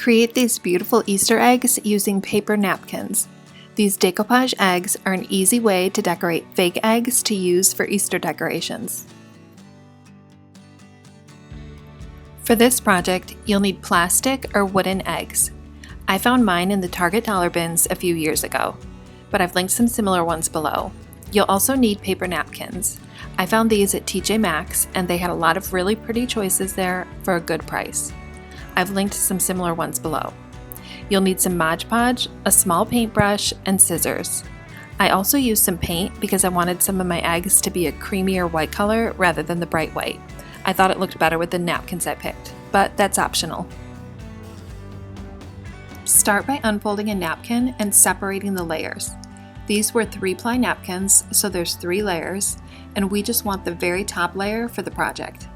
Create these beautiful Easter eggs using paper napkins. These decoupage eggs are an easy way to decorate fake eggs to use for Easter decorations. For this project, you'll need plastic or wooden eggs. I found mine in the Target dollar bins a few years ago, but I've linked some similar ones below. You'll also need paper napkins. I found these at TJ Maxx and they had a lot of really pretty choices there for a good price. I've linked some similar ones below. You'll need some Mod Podge, a small paintbrush, and scissors. I also used some paint because I wanted some of my eggs to be a creamier white color rather than the bright white. I thought it looked better with the napkins I picked, but that's optional. Start by unfolding a napkin and separating the layers. These were 3-ply napkins, so there's 3 layers, and we just want the very top layer for the project.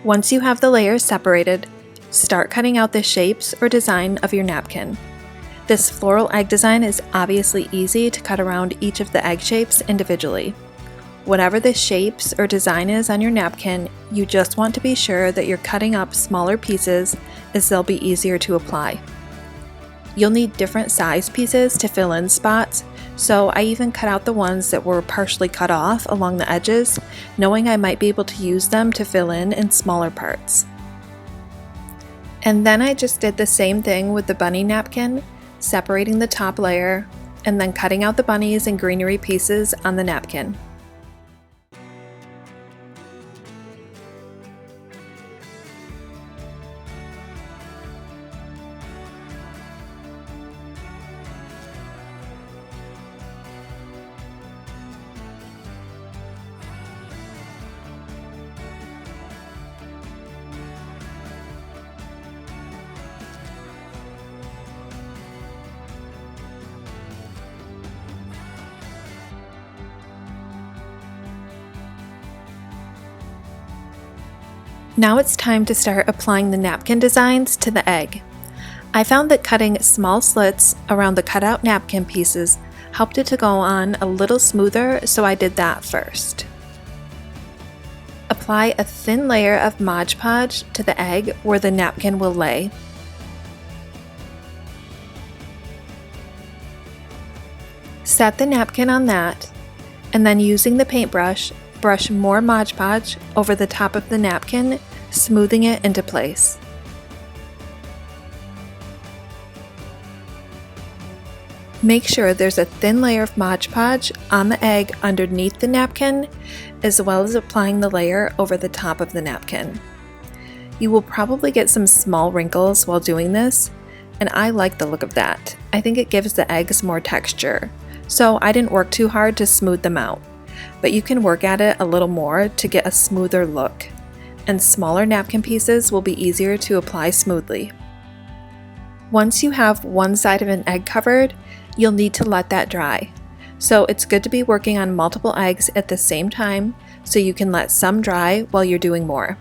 Once you have the layers separated, start cutting out the shapes or design of your napkin. This floral egg design is obviously easy to cut around each of the egg shapes individually. Whatever the shapes or design is on your napkin, you just want to be sure that you're cutting up smaller pieces as they'll be easier to apply. You'll need different size pieces to fill in spots, so I even cut out the ones that were partially cut off along the edges, knowing I might be able to use them to fill in smaller parts. And then I just did the same thing with the bunny napkin, separating the top layer, and then cutting out the bunnies and greenery pieces on the napkin. Now it's time to start applying the napkin designs to the egg. I found that cutting small slits around the cutout napkin pieces helped it to go on a little smoother, so I did that first. Apply a thin layer of Mod Podge to the egg where the napkin will lay. Set the napkin on that, and then using the paintbrush, brush more Mod Podge over the top of the napkin, smoothing it into place. Make sure there's a thin layer of Mod Podge on the egg underneath the napkin, as well as applying the layer over the top of the napkin. You will probably get some small wrinkles while doing this, and I like the look of that. I think it gives the eggs more texture, so I didn't work too hard to smooth them out. But you can work at it a little more to get a smoother look, and smaller napkin pieces will be easier to apply smoothly. Once you have one side of an egg covered, you'll need to let that dry. So it's good to be working on multiple eggs at the same time so you can let some dry while you're doing more.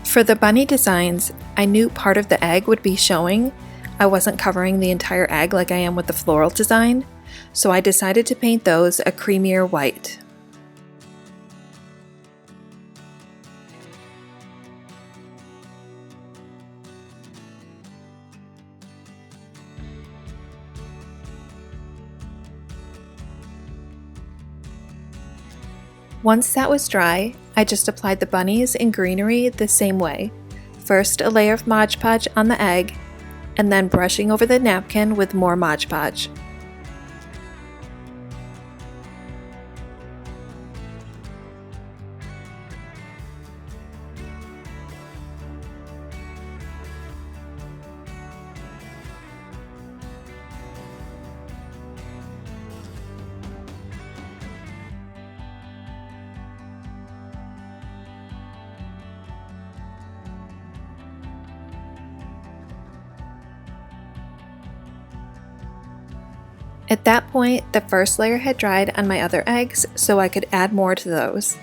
For the bunny designs, I knew part of the egg would be showing. I wasn't covering the entire egg like I am with the floral design, so I decided to paint those a creamier white. Once that was dry, I just applied the bunnies and greenery the same way. First a layer of Mod Podge on the egg, and then brushing over the napkin with more Mod Podge. At that point, the first layer had dried on my other eggs, so I could add more to those.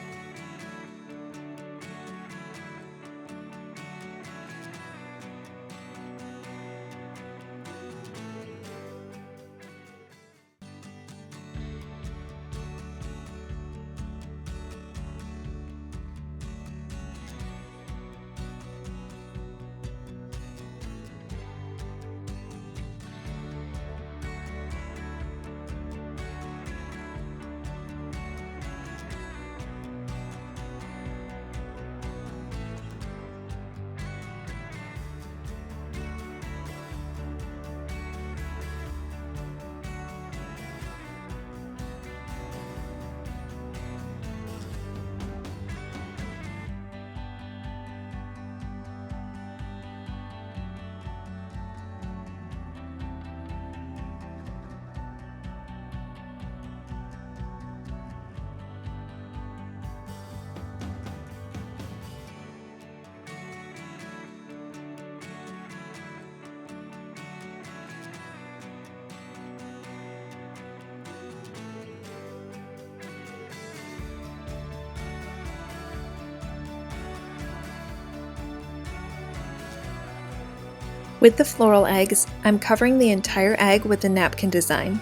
With the floral eggs, I'm covering the entire egg with the napkin design.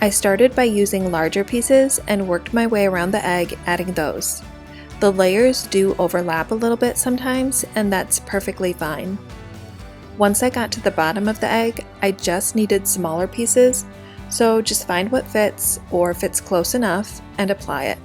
I started by using larger pieces and worked my way around the egg, adding those. The layers do overlap a little bit sometimes, and that's perfectly fine. Once I got to the bottom of the egg, I just needed smaller pieces, so just find what fits or fits close enough and apply it.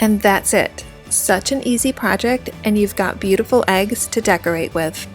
And that's it. Such an easy project, and you've got beautiful eggs to decorate with.